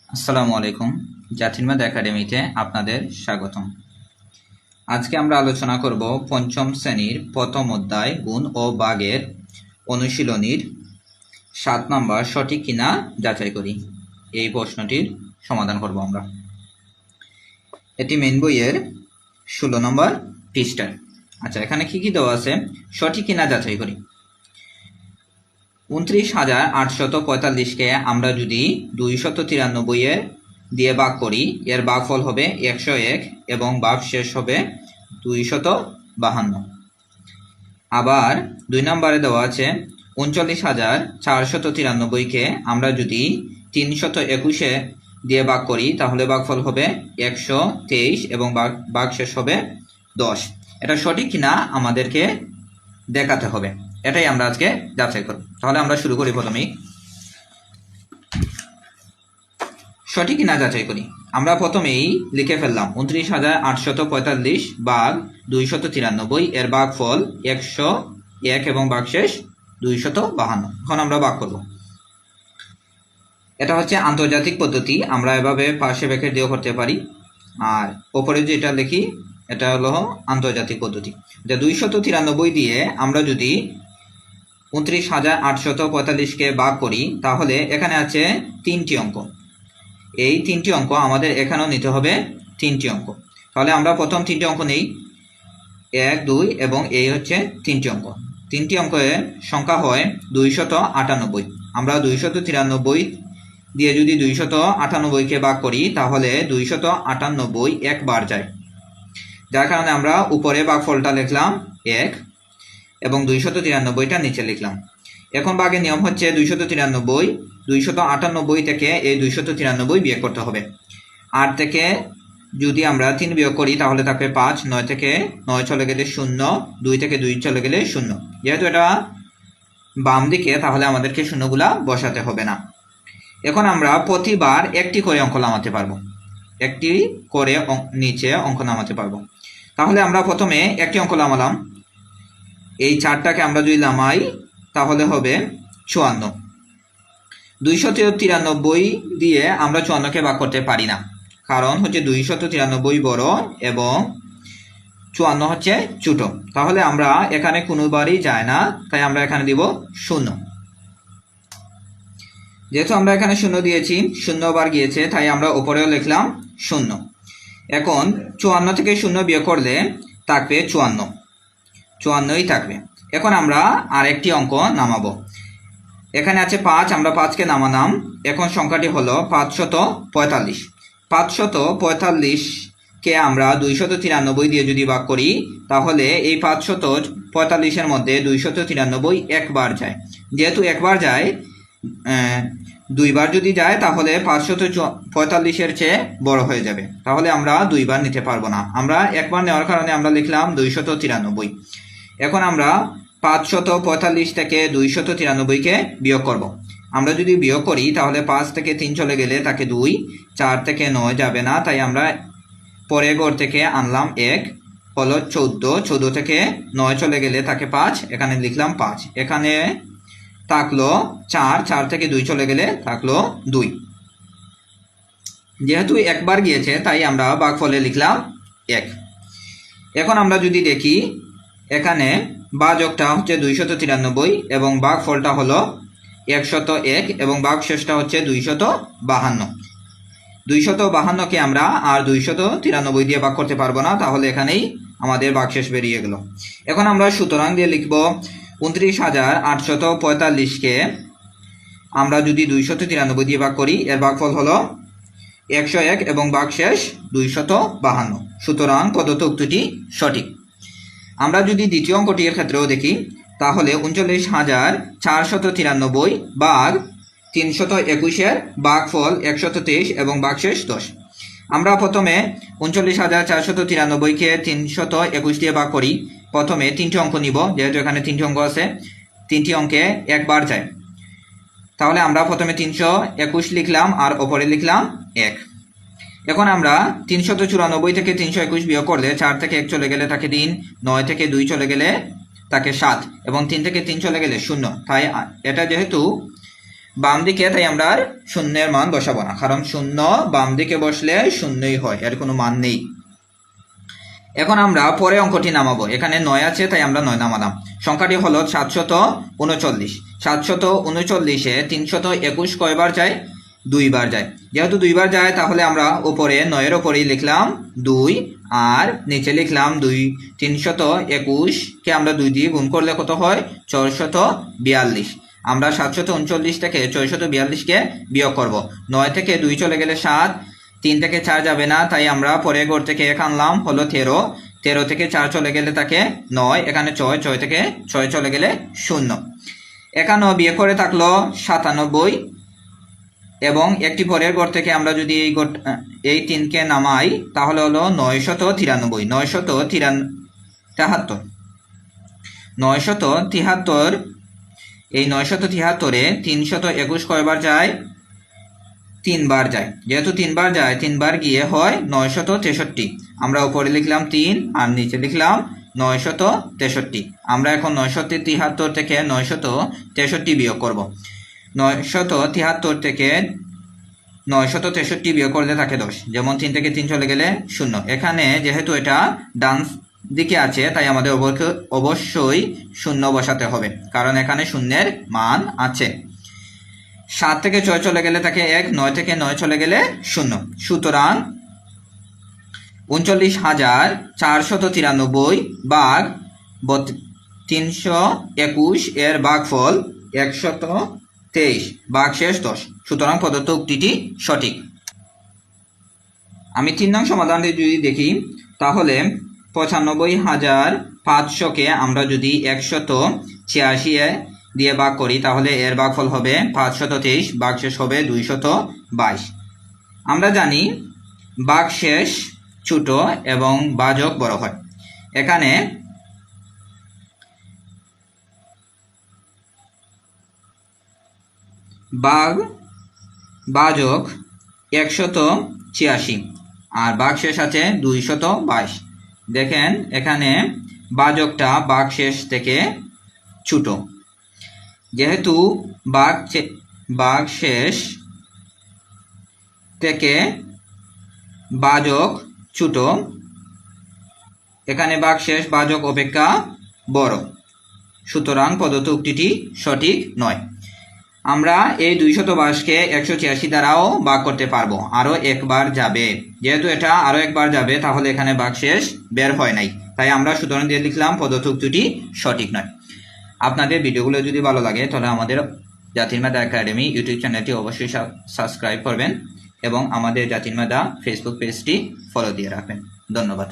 আসসালামু আলাইকুম। জাতির ম্যাথ একাডেমিতে আপনাদের স্বাগতম। আজকে আমরা আলোচনা করব পঞ্চম শ্রেণীর প্রথম অধ্যায় গুণ ও ভাগের অনুশীলনীর 7 নম্বর সঠিক কিনা যাচাই করি। এই প্রশ্নটির সমাধান করব আমরা। এটি মেইন বইয়ের 16 নম্বর পৃষ্ঠা। আচ্ছা, এখানে কি কি দেওয়া আছে সঠিক কিনা যাচাই করি। 29,845-কে আমরা যদি 293 দিয়ে ভাগ করি, এর ভাগফল হবে 101 এবং ভাগশেষ হবে 252। আবার 2 নম্বরে দেওয়া আছে 39,493-কে আমরা যদি 321 দিয়ে ভাগ করি তাহলে ভাগফল হবে 123 এবং ভাগশেষ হবে 10। এটা সঠিক কিনা আমাদেরকে দেখাতে হবে, এটাই আমরা আজকে যাচাই করব। তাহলে আমরা শুরু করি। প্রথমেই সঠিক কিনা যাচাই করি। আমরা প্রথমেই লিখে ফেললাম 29,845 ভাগ 293, এর ভাগফল 101 এবং ভাগশেষ 252। এখন আমরা ভাগ করব। এটা হচ্ছে আন্তর্জাতিক পদ্ধতি, আমরা এভাবে পাশে ব্র্যাকেট দিয়েও করতে পারি। আর ওপরে যেটা লিখি এটা হলো আন্তর্জাতিক পদ্ধতি। 293 দিয়ে আমরা যদি 29,845-কে ভাগ করি তাহলে এখানে আছে 3টি অঙ্ক। এই 3টি অঙ্ক আমাদের এখানেও নিতে হবে 3টি অঙ্ক। তাহলে আমরা প্রথম 3টি অঙ্ক নেই, 1, 2 এবং এই হচ্ছে 3টি অঙ্ক। 3টি অঙ্কের সংখ্যা হয় 298। আমরা 293 দিয়ে যদি 298-কে ভাগ করি তাহলে 298 একবার যায়, যার কারণে আমরা উপরে ভাগফলটা লিখলাম 1 এবং 293টা নিচে লিখলাম। এখন ভাগের নিয়ম হচ্ছে 298 থেকে এই 293 বিয়োগ করতে হবে। 8 থেকে যদি আমরা 3 বিয়োগ করি তাহলে থাকবে 5, 9 থেকে 9 চলে গেলে 0, 2 থেকে 2 চলে গেলে 0। যেহেতু এটা বাম দিকে তাহলে আমাদেরকে শূন্যগুলা বসাতে হবে না। এখন আমরা প্রতিবার একটি করে অঙ্ক নামাতে পারবো, একটি করে নিচে অঙ্ক নামাতে পারবো। তাহলে আমরা প্রথমে একটি অঙ্ক নামালাম। এই 4টাকে আমরা যদি নামাই তাহলে হবে 54। 293 দিয়ে আমরা 54-কে ভাগ করতে পারি না, কারণ হচ্ছে 293 বড় এবং 54 হচ্ছে ছোট। তাহলে আমরা এখানে কোনোবারই যায় না, তাই আমরা এখানে দিব 0। যেহেতু আমরা এখানে 0 দিয়েছি, 0 বার গিয়েছে, তাই আমরা উপরেও লিখলাম 0। এখন 54 থেকে 0 বিয়োগ করলে থাকবে 54ই থাকবে। এখন আমরা আরেকটি অঙ্ক নামাবো। এখানে আছে 5, আমরা 5কে নামালাম। এখন সংখ্যাটি হলো 545। 545-কে আমরা 293 দিয়ে যদি ভাগ করি তাহলে এই 545-এর মধ্যে 293 একবার যায়। যেহেতু একবার যায়, 2বার যদি যায় তাহলে 545-এর চেয়ে বড় হয়ে যাবে, তাহলে আমরা 2বার নিতে পারবো না। আমরা একবার নেওয়ার কারণে আমরা লিখলাম 293। এখন আমরা 545 থেকে 293-কে বিয়োগ করব। আমরা যদি বিয়োগ করি তাহলে 5 থেকে 3 চলে গেলে তাকে 2, 4 থেকে 9 যাবে না, তাই আমরা পরের ঘর থেকে আনলাম 1 হলো 14, 14 থেকে 9 চলে গেলে তাকে 5, এখানে লিখলাম 5। এখানে থাকলো 4, 4 থেকে 2 চলে গেলে থাকলো 2। যেহেতু একবার গিয়েছে তাই আমরা ভাগফলে লিখলাম 1। এখন আমরা যদি দেখি এখানে ভাজকটা হচ্ছে 293 এবং ভাগফলটা হলো 101 এবং ভাগশেষটা হচ্ছে 252। 252-কে আমরা আর 293 দিয়ে ভাগ করতে পারবো না, তাহলে এখানেই আমাদের ভাগশেষ বেরিয়ে গেল। এখন আমরা সুতরাং দিয়ে লিখব 29,845-কে আমরা যদি 293 দিয়ে ভাগ করি, এর ভাগফল হলো 101 এবং ভাগশেষ 252। সুতরাং প্রদত্ত উক্তিটি সঠিক। আমরা যদি দ্বিতীয় অঙ্কটির ক্ষেত্রেও দেখি তাহলে 39,493 ভাগ 321-এর ভাগফল 123 এবং ভাগশেষ 10। আমরা প্রথমে 39,493-কে 321 দিয়ে ভাগ করি। প্রথমে 3টি অঙ্ক নিব, যেহেতু এখানে 3টি অঙ্ক আছে, 3টি অঙ্কে একবার যায়। তাহলে আমরা প্রথমে 321 লিখলাম আর ওপরে লিখলাম 1। এখন আমরা 394 থেকে 321 বিয়োগ করলে 4 থেকে 1 চলে গেলে তাকে 3, 9 থেকে 2 চলে গেলে তাকে 7 এবং 3 থেকে 3 চলে গেলে 0। তাই এটা যেহেতু বাম দিকে, তাই আমরা আর শূন্যের মান বসাবো না, কারণ শূন্য বাম দিকে বসলে শূন্যই হয়, এর কোনো মান নেই। এখন আমরা পরে অঙ্কটি নামাবো। এখানে 9 আছে, তাই আমরা 9 নামালাম। সংখ্যাটি হলো 739। 739-এ 321 কয়বার যায়? 2 বার যায়। যেহেতু 2 বার যায়, তাহলে আমরা উপরে 9-এর উপরেই লিখলাম 2 আর নিচে লিখলাম 2। 321-কে আমরা 2 দিয়ে গুণ করলে কত হয়? 442। আমরা 739 থেকে 442-কে বিয়োগ করব। 9 থেকে 2 চলে গেলে 7, 3 থেকে 4 যাবে না, তাই আমরা পরের ঘর থেকে 1 আনলাম, হলো 13। 13 থেকে 4 চলে গেলে থাকে 9, এখানে 6, 6 থেকে 6 চলে গেলে 0। 51 বিয়োগ করে থাকলো 97, এবং একটি পরের ঘর থেকে আমরা যদি এই 3কে নামাই, তাহলে হলো 993। 973। এই 973-এ 321 কয়বার যায়? 3 বার যায়। যেহেতু 3 বার যায়, 3 বার গিয়ে হয় 963। আমরা উপরে লিখলাম 3 আর নিচে লিখলাম 963। আমরা এখন 973 থেকে 963 বিয়োগ করব। 973 থেকে 963 বিয়োগ করলে থাকে 10, যেমন 3 থেকে 3 চলে গেলে 0। এখানে যেহেতু এটা ডান দিকে আছে, তাই আমাদের অবশ্যই 0 বসাতে হবে, কারণ এখানে শূন্যের মান আছে। 7 থেকে 6 চলে গেলে থাকে 1, 9 থেকে 9 চলে গেলে 0। সুতরাং 39,493 ভাগ 321 এর ভাগফল 123, ভাগশেষ 10। সুতরাং প্রদত্ত উক্তিটি সঠিক। আমি 3 নং সমাধানটি যদি দেখি, তাহলে 95,500-কে আমরা যদি 186 দিয়ে ভাগ করি, তাহলে এর ভাগফল হবে 523, ভাগশেষ হবে 222। আমরা জানি ভাগশেষ ছোট এবং ভাজক বড় হয়। এখানে ভাজক 186 আর ভাগশেষ আছে 222। দেখেন এখানে ভাজকটা ভাগশেষ থেকে ছোট, যেহেতু ভাগশেষ থেকে ভাজক ছোট, এখানে ভাগশেষ ভাজক অপেক্ষা বড়, সুতরাং প্রদত্ত উক্তিটি সঠিক নয়। আমরা এই 222-কে 186 দ্বারাও ভাগ করতে পারবো, আরো একবার যাবে। যেহেতু এটা আরো একবার যাবে, তাহলে এখানে ভাগশেষ বের হয় নাই, তাই আমরা সুতরাং দিয়ে লিখলাম প্রদত্ত উক্তিটি সঠিক নয়। আপনাদের ভিডিওগুলো যদি ভালো লাগে, তাহলে আমাদের জাতির মেধা একাডেমি ইউটিউব চ্যানেলটি অবশ্যই সাবস্ক্রাইব করবেন এবং আমাদের জাতির মেধা ফেসবুক পেজটি ফলো দিয়ে রাখবেন। ধন্যবাদ।